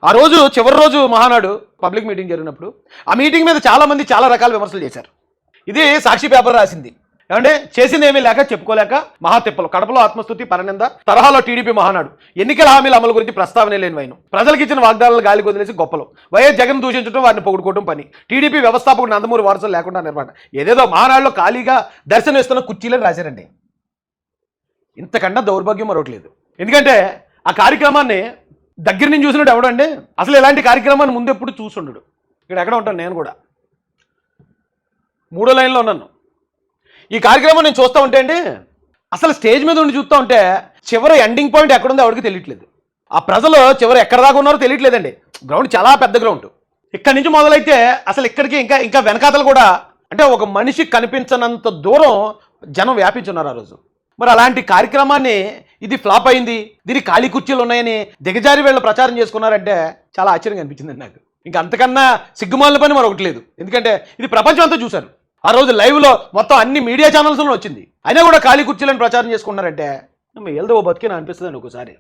ఆ రోజు చివరి రోజు మహానాడు పబ్లిక్ మీటింగ్ జరిగినప్పుడు ఆ మీటింగ్ మీద చాలామంది చాలా రకాల విమర్శలు చేశారు. ఇది సాక్షి పేపర్ రాసింది. ఏమంటే చేసింది ఏమీ లేక చెప్పుకోలేక మహాతిప్పలు కడపలో ఆత్మస్తుతి పరనింద తరహాలో టీడీపీ మహానాడు ఎన్నికల హామీల అమలు గురించి ప్రస్తావనే లేని వైను ప్రజలకు ఇచ్చిన వాగ్దానాలు గాలి వదిలేసి గొప్పలు వైఎస్ జగన్ దూషించడం వారిని పొగుడుకోవడం పని టీడీపీ వ్యవస్థాపకుడు నందమూరి వారసులు లేకుండా నిర్వహణ ఏదేదో మహానాడులో ఖాళీగా దర్శనం ఇస్తున్న కుర్చీలని రాశారండి. ఇంతకన్నా దౌర్భాగ్యం మరొకట్లేదు. ఎందుకంటే ఆ కార్యక్రమాన్ని దగ్గర నుంచి చూసినట్టు ఎవడండి అసలు ఇలాంటి కార్యక్రమాన్ని ముందెప్పుడు చూసుండడు. ఇక్కడ ఎక్కడ ఉంటాను నేను కూడా 3వ లైన్లో ఉన్నాను. ఈ కార్యక్రమం నేను చూస్తూ ఉంటే అండి అసలు స్టేజ్ మీద ఉండి చూస్తూ ఉంటే చివరి ఎండింగ్ పాయింట్ ఎక్కడుందో ఎవరికి తెలియట్లేదు. ఆ ప్రజలు చివరి ఎక్కడ దాకా ఉన్నారో తెలియట్లేదండి. గ్రౌండ్ చాలా పెద్ద గ్రౌండ్. ఇక్కడి నుంచి మొదలైతే అసలు ఇక్కడికి ఇంకా వెనకాతలు కూడా అంటే ఒక మనిషి కనిపించనంత దూరం జనం వ్యాపించున్నారు ఆ రోజు. మరి అలాంటి కార్యక్రమాన్ని ఇది ఫ్లాప్ అయింది, దీనికి ఖాళీ కుర్చీలు ఉన్నాయని దిగజారి వీళ్ళు ప్రచారం చేసుకున్నారంటే చాలా ఆశ్చర్యంగా అనిపించిందండి నాకు. ఇంకా అంతకన్నా సిగ్గుమాలిన పని మరొకటి లేదు. ఎందుకంటే ఇది ప్రపంచం అంతా చూశారు. ఆ రోజు లైవ్లో మొత్తం అన్ని మీడియా ఛానల్స్లో వచ్చింది. అయినా కూడా ఖాళీ కుర్చీలను ప్రచారం చేసుకున్నారంటే ఏదో బతికేనా అనిపిస్తుందండి ఒకసారి.